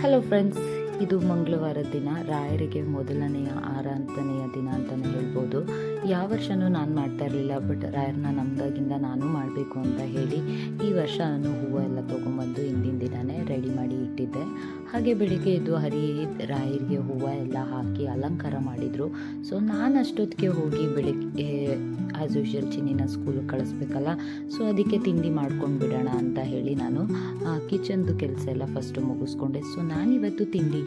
Hello friends, ಇದು ಮಂಗಳವಾರದ ದಿನ, ರಾಯರಿಗೆ ಮೊದಲನೆಯ ಆರಾಧನೆಯ ದಿನ ಅಂತಲೇ ಹೇಳ್ಬೋದು. ಯಾವ ವರ್ಷವೂ ನಾನು ಮಾಡ್ತಾ ಇರಲಿಲ್ಲ, ಬಟ್ ರಾಯರನ್ನ ನಮ್ದಾಗಿಂದ ನಾನು ಮಾಡಬೇಕು ಅಂತ ಹೇಳಿ ಈ ವರ್ಷ ನಾನು ಹೂವು ಎಲ್ಲ ತೊಗೊಂಬಂದು ಹಿಂದಿನ ದಿನವೇ ರೆಡಿ ಮಾಡಿ ಇಟ್ಟಿದ್ದೆ. ಹಾಗೆ ಬೆಳಿಗ್ಗೆ ಎದ್ದು ರಾಯರಿಗೆ ಹೂವು ಎಲ್ಲ ಹಾಕಿ ಅಲಂಕಾರ ಮಾಡಿದರು. ಸೊ ನಾನು ಅಷ್ಟೊತ್ತಿಗೆ ಹೋಗಿ ಬೆಳಿಗ್ಗೆ ಆ್ಯಸ್ ಯೂಶುವಲ್ ಚಿನ್ನಿನ ಸ್ಕೂಲಿಗೆ ಕಳಿಸ್ಬೇಕಲ್ಲ, ಸೊ ಅದಕ್ಕೆ ತಿಂಡಿ ಮಾಡ್ಕೊಂಡು ಬಿಡೋಣ ಅಂತ ಹೇಳಿ ನಾನು ಕಿಚನ್ದು ಕೆಲಸ ಎಲ್ಲ ಫಸ್ಟು ಮುಗಿಸ್ಕೊಂಡೆ. ಸೊ ನಾನಿವತ್ತು ತಿಂಡಿಗೆ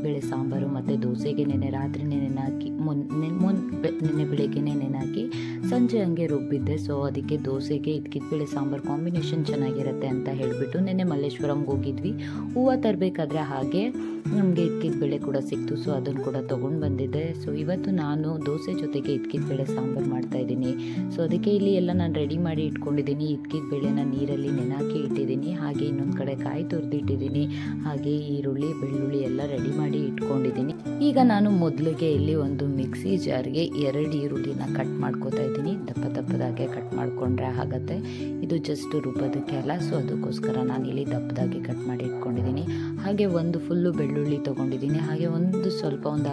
ಬೇಳೆ ಸಾಂಬಾರು ಮತ್ತು ದೋಸೆಗೆ ರಾತ್ರಿ ನೆನೆ ಹಾಕಿ ನೆನೆ ಬೆಳಿಗ್ಗೆ ನೆನೆ ಹಾಕಿ ಸಂಜೆ ಹಂಗೆ ರುಬ್ಬಿದ್ದೆ. ಸೊ ಅದಕ್ಕೆ ದೋಸೆಗೆ ಬೇಳೆ ಸಾಂಬಾರು ಕಾಂಬಿನೇಷನ್ ಚೆನ್ನಾಗಿರುತ್ತೆ ಅಂತ ಹೇಳಿಬಿಟ್ಟು ನೆನೆ ಮಲ್ಲೇಶ್ವರಂಗೆ ಹೋಗಿದ್ವಿ. ಹೂವು ತರಬೇಕಾದ್ರೆ ಹಾಗೆ ನಮಗೆ ಬೇಳೆ ಕೂಡ ಸಿಕ್ತು. ಸೊ ಅದನ್ನು ಕೂಡ ತೊಗೊಂಡು ಬಂದಿದ್ದೆ. ಸೊ ಇವತ್ತು ನಾನು ದೋಸೆ ಜೊತೆಗೆ ಬೇಳೆ ಸಾಂಬಾರು ಮಾಡ್ತಾಯಿದ್ದೀನಿ. ಸೊ ಅದಕ್ಕೆ ಇಲ್ಲಿ ಎಲ್ಲ ನಾನು ರೆಡಿ ಮಾಡಿ ಇಟ್ಕೊಂಡಿದ್ದೀನಿ. ಬೇಳೆನ ನೀರಲ್ಲಿ ನೆನೆಹಾಕಿ ಇಟ್ಟಿದ್ದೀನಿ. ಹಾಗೆ ಇನ್ನೊಂದು ಕಡೆ ಕಾಯಿ ತುರಿದಿಟ್ಟಿದ್ದೀನಿ. ಹಾಗೆ ಈರುಳ್ಳಿ ಬೆಳ್ಳುಳ್ಳಿ ಎಲ್ಲ ರೆಡಿ ಮಾಡಿ ಇಟ್ಕೊಂಡಿದ್ದೀನಿ. ಈಗ ನಾನು ಮೊದಲಿಗೆ ಇಲ್ಲಿ ಒಂದು ಮಿಕ್ಸಿ ಜಾರ್ಗೆ 2 ಈರುಳ್ಳಿನ ಕಟ್ ಮಾಡ್ಕೋತಾ ಇದ್ದೀನಿ. ದಪ್ಪದಾಗೆ ಕಟ್ ಮಾಡಿಕೊಂಡ್ರೆ ಆಗುತ್ತೆ, ಇದು ಜಸ್ಟ್ ರುಬ್ಬೋದಕ್ಕೆ ಅಲ್ಲ. ಸೊ ಅದಕ್ಕೋಸ್ಕರ ನಾನು ಇಲ್ಲಿ ದಪ್ಪದಾಗಿ ಕಟ್ ಮಾಡಿ ಇಟ್ಕೊಂಡಿದ್ದೀನಿ. ಹಾಗೆ ಒಂದು ಫುಲ್ಲು ಬೆಳ್ಳುಳ್ಳಿ ತೊಗೊಂಡಿದ್ದೀನಿ. ಹಾಗೆ ಒಂದು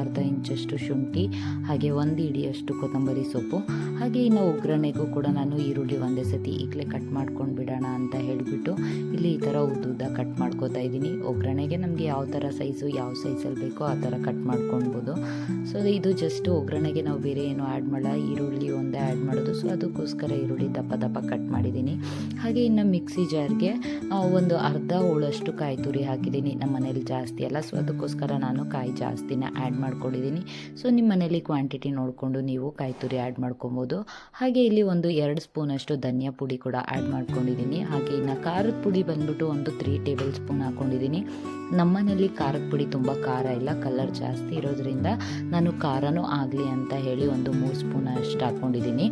ಅರ್ಧ ಇಂಚಷ್ಟು ಶುಂಠಿ, ಹಾಗೆ 1 ಹಿಡಿಯಷ್ಟು ಕೊತ್ತಂಬರಿ ಸೊಪ್ಪು. ಹಾಗೆ ಇನ್ನು ಒಗ್ಗರಣೆಗೂ ಕೂಡ ನಾನು ಈರುಳ್ಳಿ ಒಂದೇ ಸತಿ ಈಗಲೇ ಕಟ್ ಮಾಡ್ಕೊಂಡು ಬಿಡೋಣ ಅಂತ ಹೇಳಿಬಿಟ್ಟು ಇಲ್ಲಿ ಈ ಥರ ಉದ್ದ ಕಟ್ ಮಾಡ್ಕೋತಾ ಇದ್ದೀನಿ. ಒಗ್ಗರಣೆಗೆ ನಮಗೆ ಯಾವ ಥರ ಸೈಜು ಯಾವ ಸೈಜಲ್ಲಿ ಬೇಕೋ ಆ ಥರ ಕಟ್ ಮಾಡ್ಕೊಳ್ಬೋದು. ಸೊ ಇದು ಜಸ್ಟ್ ಒಗ್ಗರಣೆಗೆ ನಾವು ಬೇರೆ ಏನು ಆ್ಯಡ್ ಮಾಡಲ್ಲ, ಈರುಳ್ಳಿ ಒಂದೇ ಆ್ಯಡ್ ಮಾಡೋದು. ಸೊ ಅದಕ್ಕೋಸ್ಕರ ಈರುಳ್ಳಿ ದಪ್ಪ ಕಟ್ ಮಾಡಿದ್ದೀನಿ. ಹಾಗೆ ಇನ್ನು ಮಿಕ್ಸಿ ಜಾರ್ಗೆ ಒಂದು ಅರ್ಧ ಹೋಳಷ್ಟು ಕಾಯಿ ತುರಿ ಹಾಕಿದ್ದೀನಿ. ನಮ್ಮ ಮನೇಲಿ ಜಾಸ್ತಿ ಅಲ್ಲ, ಸೊ ಅದಕ್ಕೋಸ್ಕರ ನಾನು ಕಾಯಿ ಜಾಸ್ತಿನ ಆ್ಯಡ್ ಮಾಡ್ಕೊಂಡಿದ್ದೀನಿ. ಸೊ ನಿಮ್ಮ ಮನೇಲಿ ಕ್ವಾಂಟಿಟಿ ನೋಡಿಕೊಂಡು ನೀವು ಕಾಯಿ ತುರಿ ಆ್ಯಡ್ ಮಾಡ್ಕೊಬೋದು. ಹಾಗೆ ಇಲ್ಲಿ ಒಂದು 2 ಸ್ಪೂನಷ್ಟು ಧನಿಯಾ ಪುಡಿ ಕೂಡ ಆ್ಯಡ್ ಮಾಡ್ಕೊಂಡಿದ್ದೀನಿ. ಹಾಗೆ ಇನ್ನು ಖಾರದ ಪುಡಿ ಬಂದ್ಬಿಟ್ಟು ಒಂದು 3 ಟೇಬಲ್ ಸ್ಪೂನ್ ಹಾಕ್ಕೊಂಡಿದ್ದೀನಿ. ನಮ್ಮನೇಲಿ ಖಾರದ ಪುಡಿ ತುಂಬ ಖಾರ ಇಲ್ಲ, ಕಲರ್ ಜಾಸ್ತಿ ಇರೋದ್ರಿಂದ ನಾನು ಖಾರನೂ ಆಗಲಿ ಅಂತ ಹೇಳಿ ಒಂದು 3 ಸ್ಪೂನ್ ಅಷ್ಟು ಹಾಕ್ಕೊಂಡಿದ್ದೀನಿ.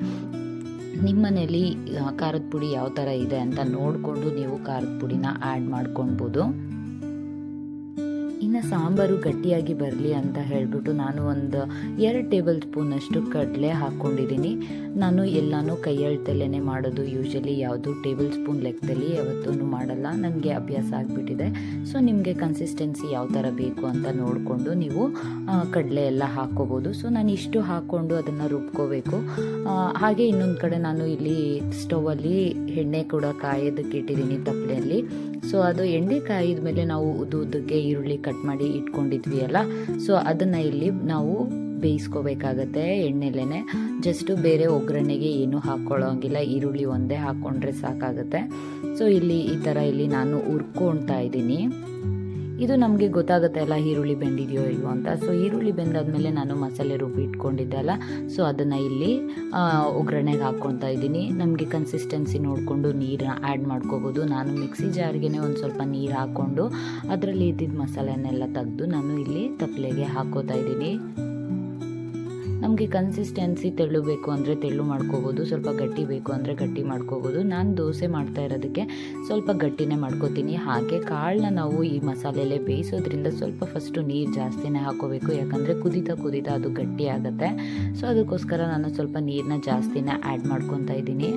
ನಿಮ್ಮ ಮನೇಲಿ ಖಾರದ ಪುಡಿ ಯಾವ ಥರ ಇದೆ ಅಂತ ನೋಡಿಕೊಂಡು ನೀವು ಖಾರದ ಪುಡಿನ ಆ್ಯಡ್ ಮಾಡ್ಕೊಳ್ಬೋದು. ಇನ್ನು ಸಾಂಬಾರು ಗಟ್ಟಿಯಾಗಿ ಬರಲಿ ಅಂತ ಹೇಳಿಬಿಟ್ಟು ನಾನು ಒಂದು 2 ಟೇಬಲ್ ಸ್ಪೂನಷ್ಟು ಕಡಲೆ ಹಾಕ್ಕೊಂಡಿದ್ದೀನಿ. ನಾನು ಎಲ್ಲನೂ ಕೈಯಳ್ತಲೇ ಮಾಡೋದು, ಯೂಶಲಿ ಯಾವುದು ಟೇಬಲ್ ಸ್ಪೂನ್ ಲೆಕ್ಕದಲ್ಲಿ ಯಾವತ್ತೂ ಮಾಡಲ್ಲ, ನನಗೆ ಅಭ್ಯಾಸ ಆಗಿಬಿಟ್ಟಿದೆ. ಸೊ ನಿಮಗೆ ಕನ್ಸಿಸ್ಟೆನ್ಸಿ ಯಾವ ಥರ ಬೇಕು ಅಂತ ನೋಡಿಕೊಂಡು ನೀವು ಕಡಲೆ ಎಲ್ಲ ಹಾಕ್ಕೋಬೋದು. ಸೊ ನಾನು ಇಷ್ಟು ಹಾಕ್ಕೊಂಡು ಅದನ್ನು ರುಬ್ಕೋಬೇಕು. ಹಾಗೆ ಇನ್ನೊಂದು ಕಡೆ ನಾನು ಇಲ್ಲಿ ಸ್ಟೌವಲ್ಲಿ ಎಣ್ಣೆ ಕೂಡ ಕಾಯೋದಕ್ಕೆ ಇಟ್ಟಿದ್ದೀನಿ ತಪ್ಪಲೆಯಲ್ಲಿ. ಸೊ ಅದು ಎಣ್ಣೆ ಕಾಯಿದ ಮೇಲೆ ನಾವು ಉದ್ದಕ್ಕೆ ಈರುಳ್ಳಿ ಕಟ್ ಮಾಡಿ ಇಟ್ಕೊಂಡಿದ್ವಿ ಅಲ್ಲ, ಸೊ ಅದನ್ನು ಇಲ್ಲಿ ನಾವು ಬೇಯಿಸ್ಕೋಬೇಕಾಗತ್ತೆ ಎಣ್ಣೆಲೇ. ಜಸ್ಟು ಬೇರೆ ಒಗ್ಗರಣೆಗೆ ಏನೂ ಹಾಕ್ಕೊಳ್ಳೋಂಗಿಲ್ಲ, ಈರುಳ್ಳಿ ಒಂದೇ ಹಾಕ್ಕೊಂಡ್ರೆ ಸಾಕಾಗುತ್ತೆ. ಸೊ ಇಲ್ಲಿ ಈ ಥರ ಇಲ್ಲಿ ನಾನು ಹುರ್ಕೊಳ್ತಾ ಇದ್ದೀನಿ. ಇದು ನಮಗೆ ಗೊತ್ತಾಗುತ್ತೆ ಅಲ್ಲ ಈರುಳ್ಳಿ ಬೆಂದಿದೆಯೋ ಇಲ್ವೋ ಅಂತ. ಸೊ ಈರುಳ್ಳಿ ಬೆಂದಾದ್ಮೇಲೆ ನಾನು ಮಸಾಲೆ ರುಬ್ಬಿ ಇಟ್ಕೊಂಡಿದ್ದೆ ಅಲ್ಲ, ಸೊ ಅದನ್ನು ಇಲ್ಲಿ ಒಗ್ಗರಣೆಗೆ ಹಾಕ್ಕೊಳ್ತಾ ಇದ್ದೀನಿ. ನಮಗೆ ಕನ್ಸಿಸ್ಟೆನ್ಸಿ ನೋಡಿಕೊಂಡು ನೀರನ್ನ ಆ್ಯಡ್ ಮಾಡ್ಕೋಬೋದು. ನಾನು ಮಿಕ್ಸಿ ಜಾರ್ಗೆ ಒಂದು ಸ್ವಲ್ಪ ನೀರು ಹಾಕ್ಕೊಂಡು ಅದರಲ್ಲಿ ಇದ್ದಿದ್ದ ಮಸಾಲೆನೆಲ್ಲ ತೆಗೆದು ನಾನು ಇಲ್ಲಿ ತಪ್ಪಲೆಗೆ ಹಾಕ್ಕೋತಾ ಇದ್ದೀನಿ. ನಮಗೆ ಕನ್ಸಿಸ್ಟೆನ್ಸಿ ತೆಳ್ಳು ಬೇಕು ಅಂದರೆ ತೆಳ್ಳು ಮಾಡ್ಕೋಬೋದು, ಸ್ವಲ್ಪ ಗಟ್ಟಿ ಬೇಕು ಅಂದರೆ ಗಟ್ಟಿ ಮಾಡ್ಕೋಬೋದು. ನಾನು ದೋಸೆ ಮಾಡ್ತಾ ಇರೋದಕ್ಕೆ ಸ್ವಲ್ಪ ಗಟ್ಟಿನೇ ಮಾಡ್ಕೋತೀನಿ. ಹಾಗೆ ಕಾಳನ್ನ ನಾವು ಈ ಮಸಾಲೆಯಲ್ಲೇ ಬೇಯಿಸೋದ್ರಿಂದ ಸ್ವಲ್ಪ ಫಸ್ಟು ನೀರು ಜಾಸ್ತಿನೇ ಹಾಕೋಬೇಕು, ಯಾಕಂದರೆ ಕುದೀತಾ ಅದು ಗಟ್ಟಿ ಆಗುತ್ತೆ. ಸೊ ಅದಕ್ಕೋಸ್ಕರ ನಾನು ಸ್ವಲ್ಪ ನೀರನ್ನ ಜಾಸ್ತಿನೇ ಆ್ಯಡ್ ಮಾಡ್ಕೊತಾ ಇದ್ದೀನಿ.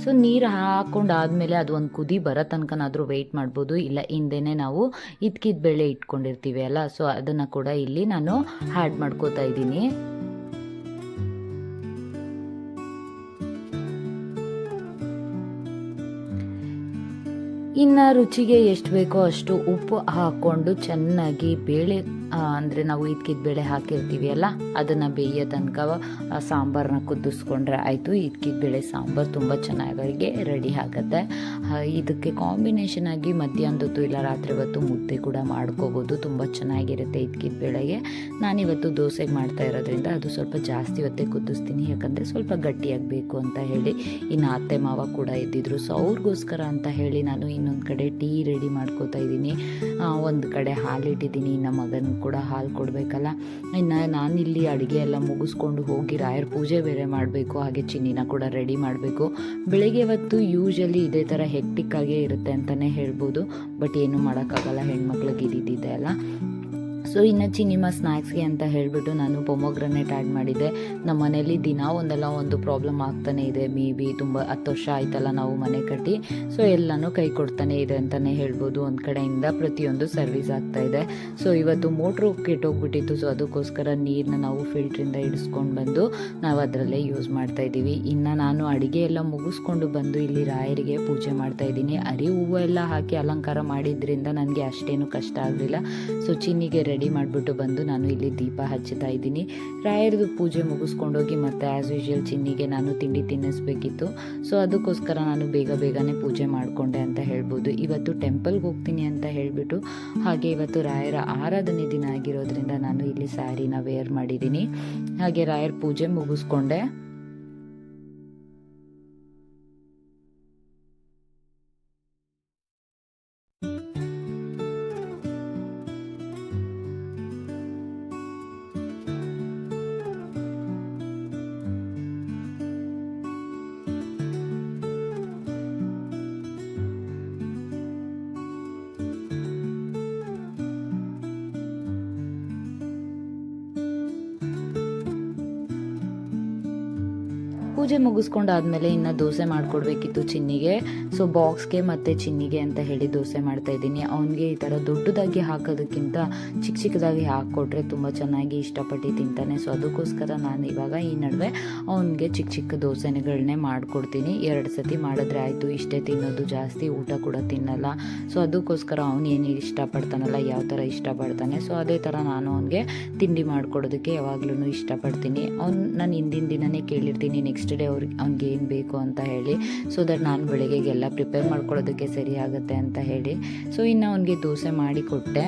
ಸೊ ನೀರು ಹಾಕ್ಕೊಂಡಾದ್ಮೇಲೆ ಅದು ಒಂದು ಕುದಿ ಬರೋ ತನಕನಾದರೂ ವೆಯ್ಟ್ ಮಾಡ್ಬೋದು, ಇಲ್ಲ ಹಿಂದೆನೇ ನಾವು ಬೇಳೆ ಇಟ್ಕೊಂಡಿರ್ತೀವಿ ಅಲ್ಲ, ಸೊ ಅದನ್ನು ಕೂಡ ಇಲ್ಲಿ ನಾನು ಆ್ಯಡ್ ಮಾಡ್ಕೋತಾ ಇದ್ದೀನಿ. ಇನ್ನು ರುಚಿಗೆ ಎಷ್ಟು ಬೇಕೋ ಅಷ್ಟು ಉಪ್ಪು ಹಾಕ್ಕೊಂಡು ಚೆನ್ನಾಗಿ ಬೇಳೆ ಅಂದರೆ ನಾವು ಬೇಳೆ ಹಾಕಿರ್ತೀವಿ ಅಲ್ಲ, ಅದನ್ನು ಬೇಯೋ ತನಕ ಸಾಂಬಾರನ್ನ ಕುದಿಸ್ಕೊಂಡ್ರೆ ಆಯಿತು. ಬೇಳೆ ಸಾಂಬಾರು ತುಂಬ ಚೆನ್ನಾಗಿ ರೆಡಿ ಆಗುತ್ತೆ. ಇದಕ್ಕೆ ಕಾಂಬಿನೇಷನ್ ಆಗಿ ಮಧ್ಯಾಹ್ನದ ಹೊತ್ತು ಇಲ್ಲ ರಾತ್ರಿ ಹೊತ್ತು ಮುದ್ದೆ ಕೂಡ ಮಾಡ್ಕೋಬೋದು, ತುಂಬ ಚೆನ್ನಾಗಿರುತ್ತೆ ಬೇಳೆಗೆ. ನಾನಿವತ್ತು ದೋಸೆಗೆ ಮಾಡ್ತಾ ಇರೋದ್ರಿಂದ ಅದು ಸ್ವಲ್ಪ ಜಾಸ್ತಿ ಹೊತ್ತೇ ಕುದಿಸ್ತೀನಿ, ಯಾಕಂದರೆ ಸ್ವಲ್ಪ ಗಟ್ಟಿಯಾಗಬೇಕು ಅಂತ ಹೇಳಿ. ಇನ್ನು ಅತ್ತೆ ಮಾವ ಕೂಡ ಇದ್ದಿದ್ರು, ಸೊ ಅವ್ರಿಗೋಸ್ಕರ ಅಂತ ಹೇಳಿ ನಾನು ಇನ್ನೊಂದು ಕಡೆ ಟೀ ರೆಡಿ ಮಾಡ್ಕೋತಾ ಇದ್ದೀನಿ. ಒಂದು ಕಡೆ ಹಾಲಿಟ್ಟಿದ್ದೀನಿ, ಇನ್ನು ಮಗನ ಕೂಡ ಹಾಲು ಕೊಡಬೇಕಲ್ಲ. ಇನ್ನು ನಾನಿಲ್ಲಿ ಅಡುಗೆ ಎಲ್ಲ ಮುಗಿಸ್ಕೊಂಡು ಹೋಗಿ ರಾಯರ ಪೂಜೆ ಬೇರೆ ಮಾಡಬೇಕು. ಹಾಗೆ ಚಿನ್ನಿನ ಕೂಡ ರೆಡಿ ಮಾಡಬೇಕು. ಬೆಳಗ್ಗೆ ಹೊತ್ತು ಯೂಶಲಿ ಇದೇ ಥರ ಹೆಕ್ಟಿಕ್ಕಾಗೇ ಇರುತ್ತೆ ಅಂತಲೇ ಹೇಳ್ಬೋದು, ಬಟ್ ಏನೂ ಮಾಡೋಕ್ಕಾಗಲ್ಲ, ಹೆಣ್ಮಕ್ಳಿಗೆ ಇದ್ದಿದ್ದೆ ಅಲ್ಲ. ಸೊ ಇನ್ನು ಚಿನಿಮಾ ಸ್ನ್ಯಾಕ್ಸ್ಗೆ ಅಂತ ಹೇಳಿಬಿಟ್ಟು ನಾನು ಪೊಮೊಗ್ರನೇಟ್ ಆ್ಯಡ್ ಮಾಡಿದ್ದೆ. ನಮ್ಮ ಮನೇಲಿ ದಿನ ಒಂದಲ್ಲ ಒಂದು ಪ್ರಾಬ್ಲಮ್ ಆಗ್ತಾನೆ ಇದೆ. ಮೇ ಬಿ ತುಂಬ 10 ವರ್ಷ ಆಯ್ತಲ್ಲ ನಾವು ಮನೆ ಕಟ್ಟಿ, ಸೊ ಎಲ್ಲನೂ ಕೈ ಕೊಡ್ತಾನೆ ಇದೆ ಅಂತಲೇ ಹೇಳ್ಬೋದು. ಒಂದು ಕಡೆಯಿಂದ ಪ್ರತಿಯೊಂದು ಸರ್ವಿಸ್ ಆಗ್ತಾಯಿದೆ. ಸೊ ಇವತ್ತು ಮೋಟ್ರು ಕೆಟ್ಟೋಗ್ಬಿಟ್ಟಿತ್ತು, ಸೊ ಅದಕ್ಕೋಸ್ಕರ ನೀರನ್ನ ನಾವು ಫಿಲ್ಟ್ರಿಂದ ಇಡಿಸ್ಕೊಂಡು ಬಂದು ನಾವು ಅದರಲ್ಲೇ ಯೂಸ್ ಮಾಡ್ತಾಯಿದ್ದೀವಿ. ಇನ್ನು ನಾನು ಅಡುಗೆ ಎಲ್ಲ ಮುಗಿಸ್ಕೊಂಡು ಬಂದು ಇಲ್ಲಿ ರಾಯರಿಗೆ ಪೂಜೆ ಮಾಡ್ತಾಯಿದ್ದೀನಿ. ಅರಿ ಹೂವು ಎಲ್ಲ ಹಾಕಿ ಅಲಂಕಾರ ಮಾಡಿದ್ರಿಂದ ನನಗೆ ಅಷ್ಟೇನು ಕಷ್ಟ ಆಗಲಿಲ್ಲ. ಸೊ ಚಿನ್ನಿಗೆ ರೆಡಿ ಮಾಡಿಬಿಟ್ಟು ಬಂದು ನಾನು ಇಲ್ಲಿ ದೀಪ ಹಚ್ಚುತ್ತಾ ಇದ್ದೀನಿ. ರಾಯರದು ಪೂಜೆ ಮುಗಿಸ್ಕೊಂಡೋಗಿ ಮತ್ತು ಆ್ಯಸ್ ಯೂಶುವಲ್ ಚಿನ್ನಿಗೆ ನಾನು ತಿಂಡಿ ತಿನ್ನಿಸ್ಬೇಕಿತ್ತು. ಸೊ ಅದಕ್ಕೋಸ್ಕರ ನಾನು ಬೇಗನೆ ಪೂಜೆ ಮಾಡಿಕೊಂಡೆ ಅಂತ ಹೇಳ್ಬೋದು. ಇವತ್ತು ಟೆಂಪಲ್ಗೆ ಹೋಗ್ತೀನಿ ಅಂತ ಹೇಳಿಬಿಟ್ಟು, ಹಾಗೆ ಇವತ್ತು ರಾಯರ ಆರಾಧನೆ ದಿನ ಆಗಿರೋದ್ರಿಂದ ನಾನು ಇಲ್ಲಿ ಸ್ಯಾರಿನ ವೇರ್ ಮಾಡಿದ್ದೀನಿ. ಹಾಗೆ ರಾಯರ ಪೂಜೆ ಮುಗಿಸ್ಕೊಂಡೆ. ಪೂಜೆ ಮುಗಿಸ್ಕೊಂಡಾದ್ಮೇಲೆ ಇನ್ನು ದೋಸೆ ಮಾಡಿಕೊಡ್ಬೇಕಿತ್ತು ಚಿನ್ನಿಗೆ. ಸೊ ಬಾಕ್ಸ್ಗೆ ಮತ್ತು ಚಿನ್ನಿಗೆ ಅಂತ ಹೇಳಿ ದೋಸೆ ಮಾಡ್ತಾಯಿದ್ದೀನಿ. ಅವನಿಗೆ ಈ ಥರ ದೊಡ್ಡದಾಗಿ ಹಾಕೋದಕ್ಕಿಂತ ಚಿಕ್ಕದಾಗಿ ಹಾಕ್ಕೊಟ್ರೆ ತುಂಬ ಚೆನ್ನಾಗಿ ಇಷ್ಟಪಟ್ಟು ತಿಂತಾನೆ. ಸೊ ಅದಕ್ಕೋಸ್ಕರ ನಾನು ಇವಾಗ ಈ ನಡುವೆ ಅವನಿಗೆ ಚಿಕ್ಕ ದೋಸೆಗಳನ್ನೇ ಮಾಡಿಕೊಡ್ತೀನಿ. 2 ಸತಿ ಮಾಡಿದ್ರೆ ಆಯಿತು, ಇಷ್ಟೇ ತಿನ್ನೋದು, ಜಾಸ್ತಿ ಊಟ ಕೂಡ ತಿನ್ನಲ್ಲ. ಸೊ ಅದಕ್ಕೋಸ್ಕರ ಅವನು ಏನು ಇಷ್ಟಪಡ್ತಾನಲ್ಲ, ಯಾವ ಥರ ಇಷ್ಟಪಡ್ತಾನೆ, ಸೊ ಅದೇ ಥರ ನಾನು ಅವನಿಗೆ ತಿಂಡಿ ಮಾಡಿಕೊಡೋದಕ್ಕೆ ಯಾವಾಗ್ಲೂ ಇಷ್ಟಪಡ್ತೀನಿ. ನಾನು ಹಿಂದಿನ ದಿನವೇ ಕೇಳಿರ್ತೀನಿ ನೆಕ್ಸ್ಟ್ ಡೇ ಅವ್ನಿಗೆ ಏನು ಬೇಕು ಅಂತ ಹೇಳಿ, ಸೊ ದಟ್ ನಾನು ಬೆಳಗ್ಗೆಗೆಲ್ಲ ಪ್ರಿಪೇರ್ ಮಾಡ್ಕೊಳ್ಳೋದಕ್ಕೆ ಸರಿ ಆಗುತ್ತೆ ಅಂತ ಹೇಳಿ. ಸೊ ಇನ್ನು ಅವನಿಗೆ ದೋಸೆ ಮಾಡಿ ಕೊಟ್ಟೆ.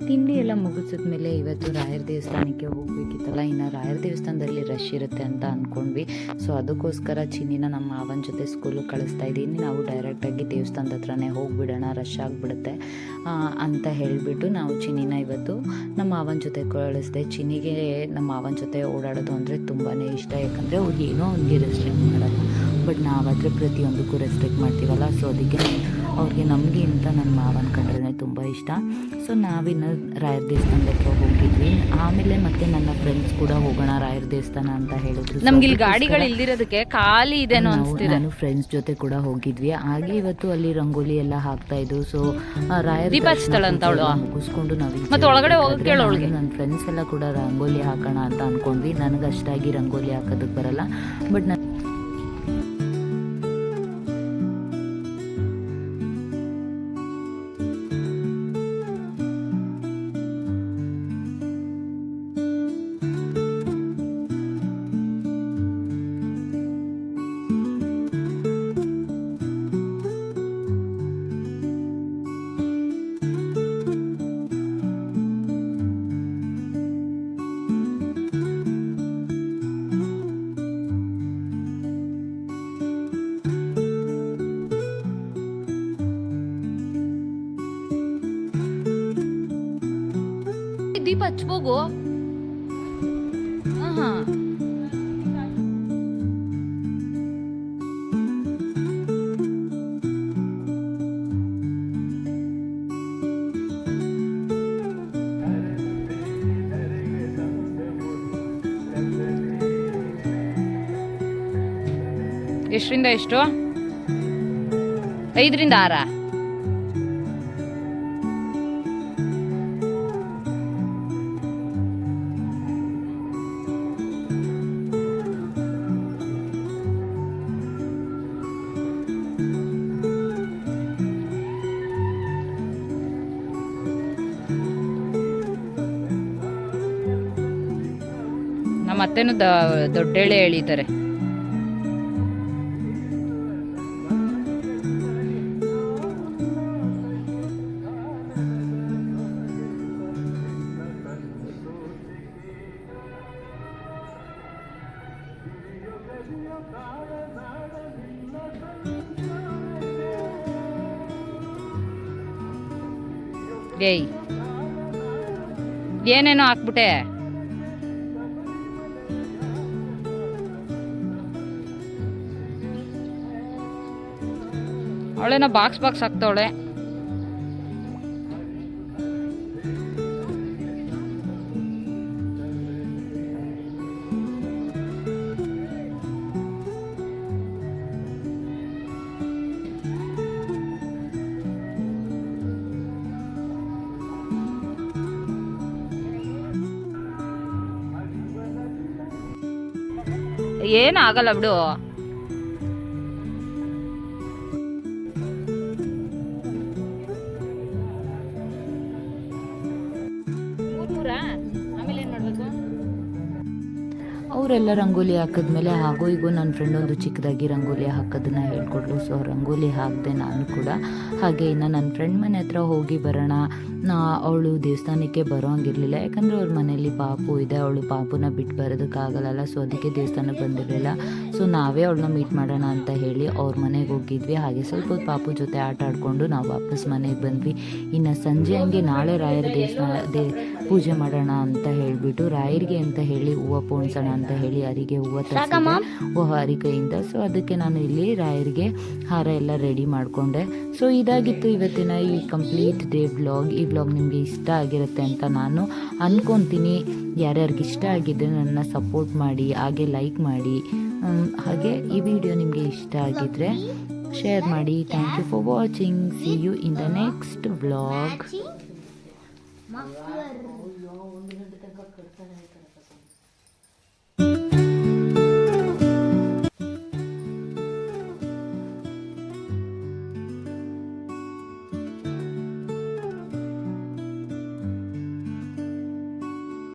ತಿಂಡಿ ಎಲ್ಲ ಮುಗಿಸಿದ್ಮೇಲೆ ಇವತ್ತು ರಾಯರ ದೇವಸ್ಥಾನಕ್ಕೆ ಹೋಗಬೇಕಿತ್ತಲ್ಲ. ಇನ್ನು ರಾಯರ ದೇವಸ್ಥಾನದಲ್ಲಿ ರಶ್ ಇರುತ್ತೆ ಅಂತ ಅಂದ್ಕೊಂಡ್ವಿ. ಸೊ ಅದಕ್ಕೋಸ್ಕರ ಚಿನ್ನಿನ ನಮ್ಮ ಮಾವನ ಜೊತೆ ಸ್ಕೂಲಿಗೆ ಕಳಿಸ್ತಾ ಇದ್ದೀನಿ. ನಾವು ಡೈರೆಕ್ಟಾಗಿ ದೇವಸ್ಥಾನದ ಹತ್ರನೇ ಹೋಗಿಬಿಡೋಣ, ರಶ್ ಆಗಿಬಿಡುತ್ತೆ ಅಂತ ಹೇಳಿಬಿಟ್ಟು ನಾವು ಚಿನ್ನಿನ ಇವತ್ತು ನಮ್ಮ ಮಾವನ ಜೊತೆ ಕಳಿಸ್ದೆ. ಚಿನ್ನಿಗೆ ನಮ್ಮ ಮಾವನ ಜೊತೆ ಓಡಾಡೋದು ಅಂದರೆ ತುಂಬಾ ಇಷ್ಟ. ಯಾಕಂದರೆ ಅವ್ರಿಗೆ ಏನೋ ಅವ್ನಿಗೆ ರೆಸ್ಟ್ರಿಕ್ಟ್ ಮಾಡಲ್ಲ, ಬಟ್ ನಾವಾದರೆ ಪ್ರತಿಯೊಂದಕ್ಕೂ ರೆಸ್ಟ್ರಿಕ್ಟ್ ಮಾಡ್ತೀವಲ್ಲ. ಸೊ ಅದಕ್ಕೆ ಅವ್ರಿಗೆ ನಮಗಿಂತ ನನ್ನ ಮಾವನ ಕಂಡ್ರೆ ತುಂಬ ಇಷ್ಟ. ಸೊ ನಾವಿನ್ನು ರಾಯರ ದೇವಸ್ಥಾನದ ಹತ್ರ ಹೋಗಿದ್ವಿ. ಆಮೇಲೆ ಮತ್ತೆ ನನ್ನ ಫ್ರೆಂಡ್ಸ್ ಕೂಡ ಹೋಗೋಣ ರಾಯರ ದೇವಸ್ಥಾನ ಅಂತ ಹೇಳಿದ್ರು. ನಮ್ಗೆ ಇಲ್ಲಿ ಗಾಡಿಗಳು ಇಲ್ದಿರೋದಕ್ಕೆ ಖಾಲಿ ಇದೆ ನಾನು ಫ್ರೆಂಡ್ಸ್ ಜೊತೆ ಕೂಡ ಹೋಗಿದ್ವಿ. ಹಾಗೆ ಇವತ್ತು ಅಲ್ಲಿ ರಂಗೋಲಿ ಎಲ್ಲ ಹಾಕ್ತಾ ಇದ್ರು. ಸೊ ರಾಯರ ಮುಗಿಸ್ಕೊಂಡು ನಾವು ಒಳಗಡೆ ಹೋಗಕ್ಕೆ ನನ್ನ ಫ್ರೆಂಡ್ಸ್ ಎಲ್ಲ ಕೂಡ ರಂಗೋಲಿ ಹಾಕೋಣ ಅಂತ ಅನ್ಕೊಂಡ್ವಿ. ನನಗೆ ಅಷ್ಟಾಗಿ ರಂಗೋಲಿ ಹಾಕೋದಕ್ಕೆ ಬರಲ್ಲ, ಬಟ್ ದೀಪ ಹಚ್ಬೋಗು. ಎಷ್ಟರಿಂದ ಎಷ್ಟು? 5ರಿಂದ 6. ನಮ್ಮ ಅತ್ತೆನೂ ದೊಡ್ಡೇಳೆ ಎಳಿತಾರೆ. ಏಯ್ ಏನೇನೋ ಹಾಕ್ಬಿಟ್ಟೆ. ಅವಳೇನ ಬಾಕ್ಸ್ ಹಾಕ್ತವಳೆ. ಏನಾಗಲ್ಲ ಬಿಡು. ಆಮೇಲೆ ಏನ್ ಮಾಡ್ಬೇಕು? ಅವರೆಲ್ಲ ರಂಗೋಲಿ ಹಾಕಿದ್ಮೇಲೆ ಹಾಗೂ ಈಗ ನನ್ನ ಫ್ರೆಂಡ್ ಒಂದು ಚಿಕ್ಕದಾಗಿ ರಂಗೋಲಿ ಹಾಕೋದನ್ನ ಹೇಳ್ಕೊಟ್ರು. ಸೊ ರಂಗೋಲಿ ಹಾಕಿದೆ ನಾನು ಕೂಡ. ಹಾಗೆ ಇನ್ನು ನನ್ನ ಫ್ರೆಂಡ್ ಮನೆ ಹತ್ರ ಹೋಗಿ ಬರೋಣ. ಅವಳು ದೇವಸ್ಥಾನಕ್ಕೆ ಬರೋ ಹಂಗಿರಲಿಲ್ಲ, ಯಾಕಂದರೆ ಅವ್ರ ಮನೇಲಿ ಪಾಪು ಇದೆ, ಅವಳು ಪಾಪುನ ಬಿಟ್ಟು ಬರೋದಕ್ಕಾಗಲ್ಲ. ಸೊ ಅದಕ್ಕೆ ದೇವಸ್ಥಾನಕ್ಕೆ ಬಂದಿರಲಿಲ್ಲ. ಸೊ ನಾವೇ ಅವಳನ್ನ ಮೀಟ್ ಮಾಡೋಣ ಅಂತ ಹೇಳಿ ಅವ್ರ ಮನೆಗೆ ಹೋಗಿದ್ವಿ. ಹಾಗೆ ಸ್ವಲ್ಪ ಹೊತ್ತು ಪಾಪು ಜೊತೆ ಆಟ ಆಡಿಕೊಂಡು ನಾವು ವಾಪಸ್ ಮನೆಗೆ ಬಂದ್ವಿ. ಇನ್ನು ಸಂಜೆ ಹಂಗೆ ನಾಳೆ ರಾಯರ ದೇವಸ್ಥಾನ ಪೂಜೆ ಮಾಡೋಣ ಅಂತ ಹೇಳಿಬಿಟ್ಟು ರಾಯರಿಗೆ ಅಂತ ಹೇಳಿ ಹೂವು ಪೋಣಿಸೋಣ ಅಂತ ಹೇಳಿ ಯಾರಿಗೆ ಹೂವು ತರಿಸಿದೆ ಹಾರಿಕೆಯಿಂದ. ಸೊ ಅದಕ್ಕೆ ನಾನು ಇಲ್ಲಿ ರಾಯರಿಗೆ ಹಾರ ಎಲ್ಲ ರೆಡಿ ಮಾಡಿಕೊಂಡೆ. ಸೊ ಇದಾಗಿತ್ತು ಇವತ್ತಿನ ಈ ಕಂಪ್ಲೀಟ್ ಡೇ ವ್ಲಾಗ್. ಈ ವ್ಲಾಗ್ ನಿಮಗೆ ಇಷ್ಟ ಆಗಿರುತ್ತೆ ಅಂತ ನಾನು ಅಂದ್ಕೊತೀನಿ. ಯಾರ್ಯಾರಿಗೆ ಇಷ್ಟ ಆಗಿದ್ದರೆ ನನ್ನ ಸಪೋರ್ಟ್ ಮಾಡಿ, ಹಾಗೆ ಲೈಕ್ ಮಾಡಿ. ಹಾಗೆ ಈ ವಿಡಿಯೋ ನಿಮಗೆ ಇಷ್ಟ ಆಗಿದ್ದರೆ ಶೇರ್ ಮಾಡಿ. Thank you for watching. See you in the next vlog.